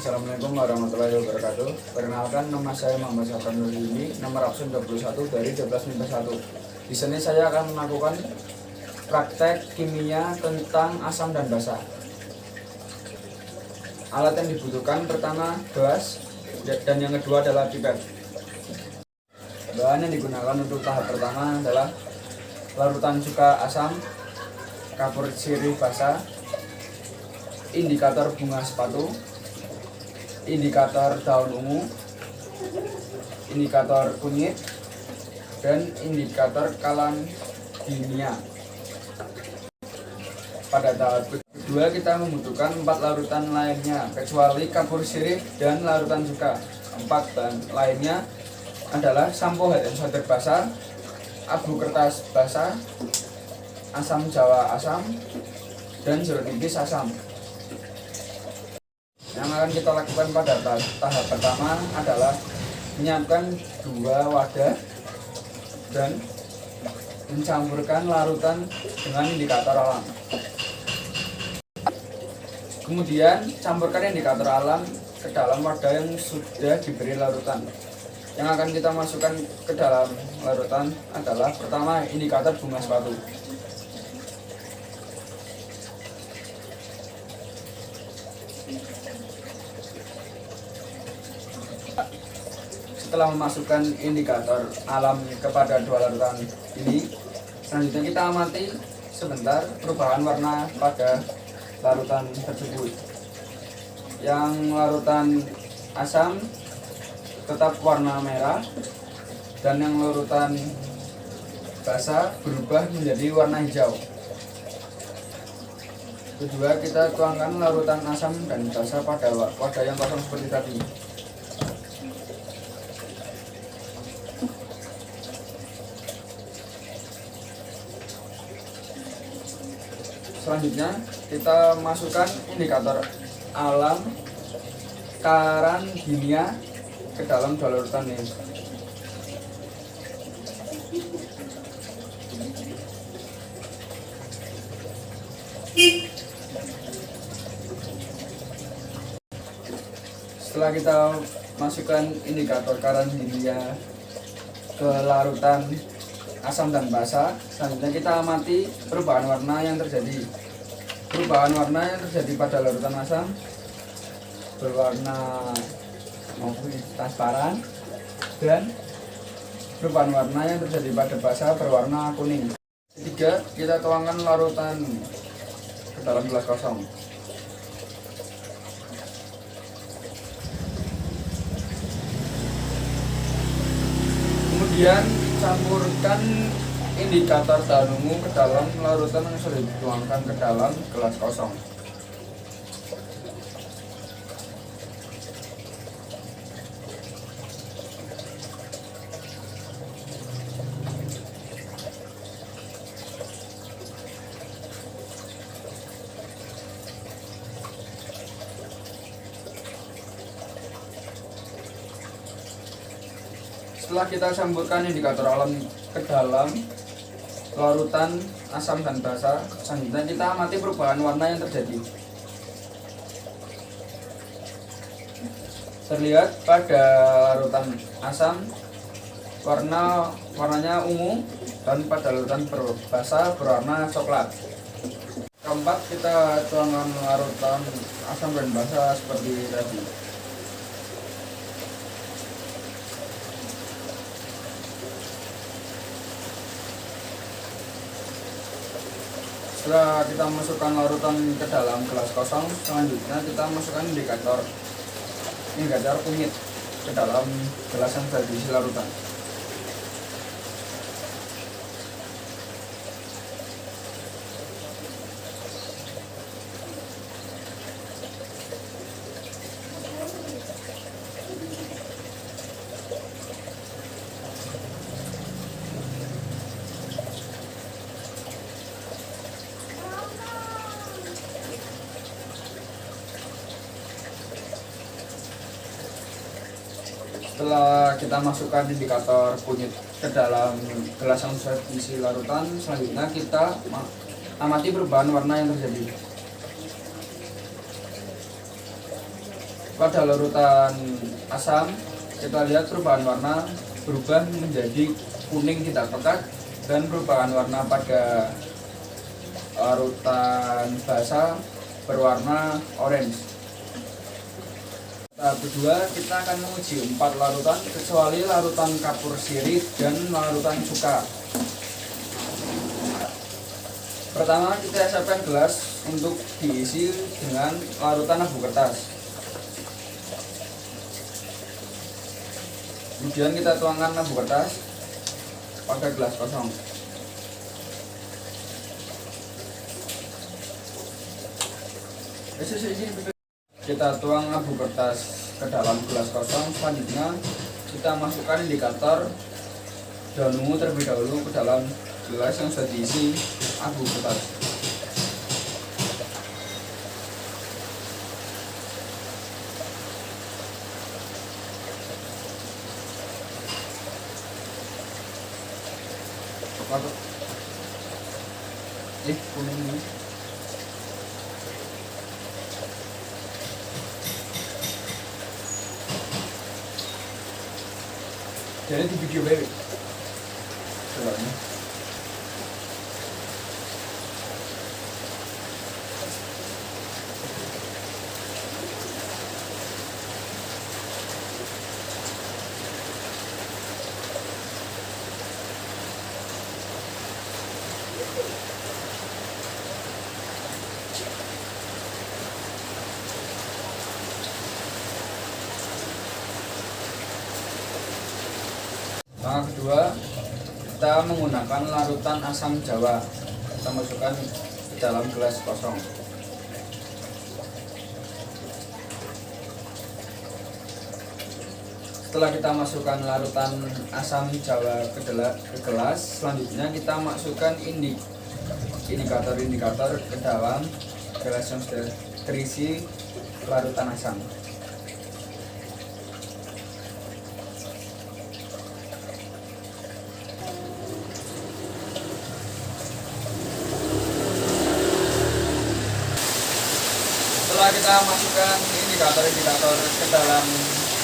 Assalamualaikum warahmatullahi wabarakatuh. Perkenalkan, nama saya Muhammad Syafran Nurhini, nomor absen 21 dari 12 Di sini saya akan melakukan praktek kimia tentang asam dan basa. Alat yang dibutuhkan pertama gelas dan yang kedua adalah pipet. Bahan yang digunakan untuk tahap pertama adalah larutan cuka asam, kapur sirih basa, indikator bunga sepatu, indikator daun ungu, indikator kunyit, dan indikator kalam kimia. Pada tahap kedua kita membutuhkan 4 larutan lainnya kecuali kapur sirih dan larutan cuka. 4 bahan lainnya adalah sampo hand sanitizer basah, abu kertas basah, asam jawa asam, dan jeruk nipis asam. Yang akan kita lakukan pada tahap pertama adalah menyiapkan 2 wadah dan mencampurkan larutan dengan indikator alam. Kemudian campurkan indikator alam ke dalam wadah yang sudah diberi larutan. Yang akan kita masukkan ke dalam larutan adalah pertama indikator bunga sepatu. Setelah memasukkan indikator alam kepada 2 larutan ini, selanjutnya kita amati sebentar perubahan warna pada larutan tersebut. Yang larutan asam tetap warna merah dan yang larutan basa berubah menjadi warna hijau. Kedua, kita tuangkan larutan asam dan basa pada wadah yang kosong seperti tadi. Selanjutnya kita masukkan indikator alam karan kimia ke dalam 2 larutan ini. Setelah kita masukkan indikator karan kimia ke larutan asam dan basa, selanjutnya kita amati perubahan warna yang terjadi. Perubahan warna yang terjadi pada larutan asam berwarna transparan dan perubahan warna yang terjadi pada basa berwarna kuning. Ketiga, kita tuangkan larutan ke dalam gelas kosong. Kemudian campurkan indikator daun ungu ke dalam larutan yang sudah dituangkan ke dalam gelas kosong. Setelah kita campurkan indikator alam ke dalam larutan asam dan basa, selanjutnya kita amati perubahan warna yang terjadi. Terlihat pada larutan asam warnanya ungu dan pada larutan basa berwarna coklat. Keempat, kita tuangkan larutan asam dan basa seperti tadi. Setelah kita masukkan larutan ke dalam gelas kosong, selanjutnya kita masukkan indikator kunyit ke dalam gelas yang sudah diisi larutan. Setelah kita masukkan indikator kunyit ke dalam gelas yang sudah diisi larutan, selanjutnya kita amati perubahan warna yang terjadi. pada larutan asam kita lihat perubahan warna berubah menjadi kuning tidak pekat, dan perubahan warna pada larutan basa berwarna orange. Tahap kedua kita akan menguji 4 larutan kecuali larutan kapur sirih dan larutan cuka. Pertama kita siapkan gelas untuk diisi dengan larutan abu kertas. Kemudian kita tuangkan abu kertas pada gelas kosong. Kita tuang abu kertas ke dalam gelas kosong. Selanjutnya kita masukkan indikator daun ungu terlebih dahulu ke dalam gelas yang sudah diisi abu kertas. Kuning ini. Jadi di video baby. Coba. Langkah kedua, kita menggunakan larutan asam jawa. Kita masukkan ke dalam gelas kosong. Setelah kita masukkan larutan asam jawa ke gelas, selanjutnya kita masukkan indikator-indikator ke dalam gelas yang sudah terisi larutan asam. Setelah kita masukkan indikator-indikator ke dalam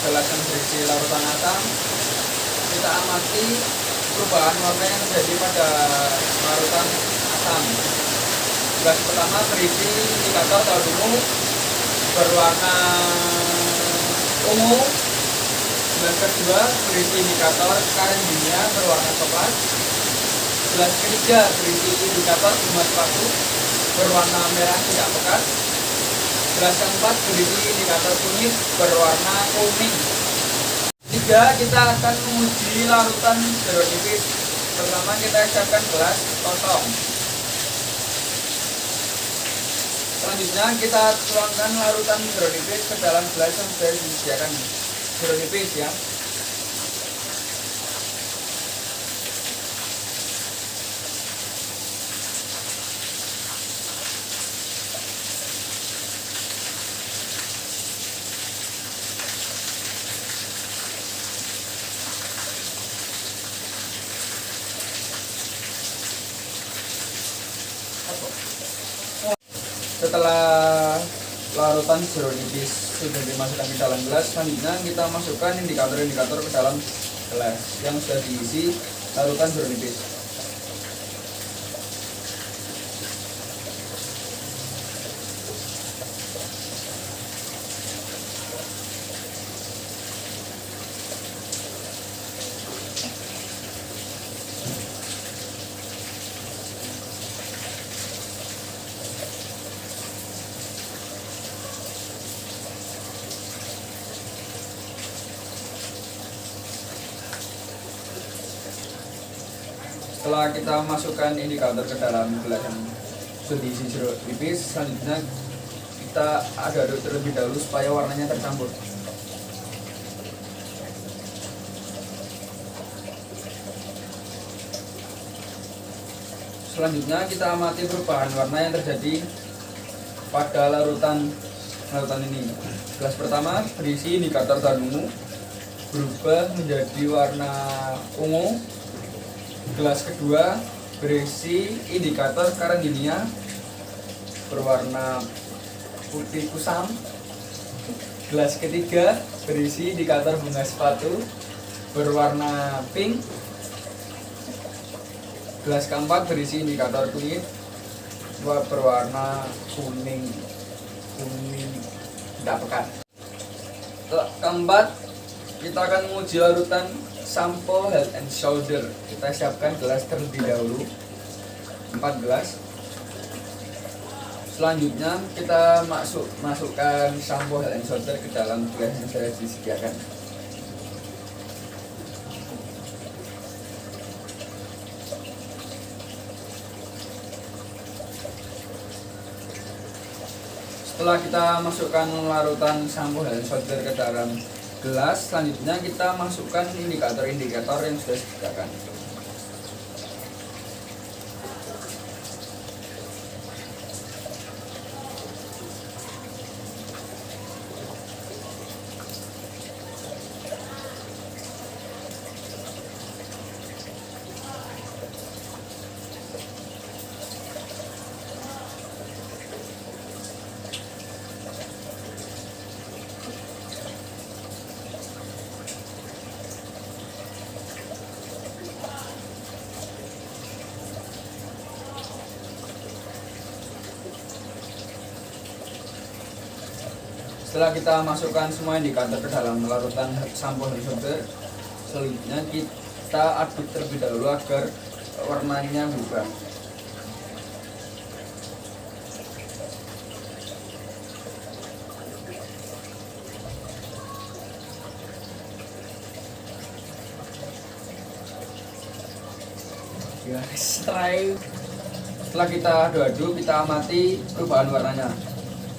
gelas yang berisi larutan asam, kita amati perubahan warna yang terjadi pada larutan asam. Gelas pertama berisi indikator daun ungu berwarna ungu. Gelas kedua berisi indikator karenia berwarna coklat. Gelas ketiga berisi indikator bunga sepatu berwarna merah tidak pekat. Gelas keempat berisi indikator kuning berwarna kuning. Tiga, kita akan menguji larutan jeruk nipis. Pertama kita siapkan gelas kosong. Selanjutnya kita tuangkan larutan jeruk nipis ke dalam gelas yang sudah disediakan jeruk nipis ya. Setelah larutan jeruk nipis sudah dimasukkan ke dalam gelas, selanjutnya kita masukkan indikator-indikator ke dalam gelas yang sudah diisi larutan jeruk nipis. Setelah kita masukkan indikator ke dalam gelas yang sudah diisi jeruk nipis, selanjutnya kita aduk terlebih dahulu supaya warnanya tercampur. Selanjutnya kita amati perubahan warna yang terjadi pada larutan ini. Gelas pertama berisi indikator daun ungu berubah menjadi warna ungu. Gelas kedua berisi indikator karenia berwarna putih kusam. Gelas ketiga berisi indikator bunga sepatu berwarna pink. Gelas keempat berisi indikator kunyit berwarna kuning tidak pekat. Keempat, kita akan menguji larutan sampo Head and Shoulder. Kita siapkan gelas terlebih dahulu, 4 gelas. Selanjutnya kita masukkan sampo Head and Shoulder ke dalam gelas yang saya disediakan. Setelah kita masukkan larutan sampo Head and Shoulder ke dalam gelas, selanjutnya kita masukkan indikator-indikator yang sudah disediakan. Setelah kita masukkan semua indikator ke dalam larutan sampo Head and Shoulder, selanjutnya kita aduk terlebih dahulu agar warnanya berubah. Setelah kita aduk-aduk, kita amati perubahan warnanya.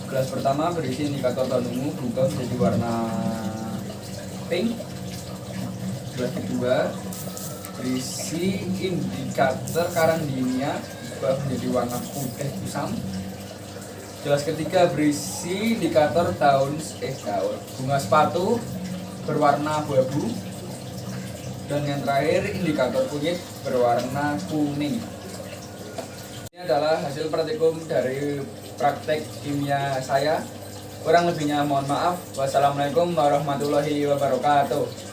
Gelas pertama berisi indikator tone ungu berubah menjadi warna pink. Gelas kedua berisi indikator karandinia berubah menjadi warna putih kusam. Gelas ketiga berisi indikator bunga sepatu berwarna abu-abu. Dan yang terakhir indikator kunyit berwarna kuning. Ini adalah hasil praktikum dari praktek kimia saya. Kurang lebihnya mohon maaf. Wassalamualaikum warahmatullahi wabarakatuh.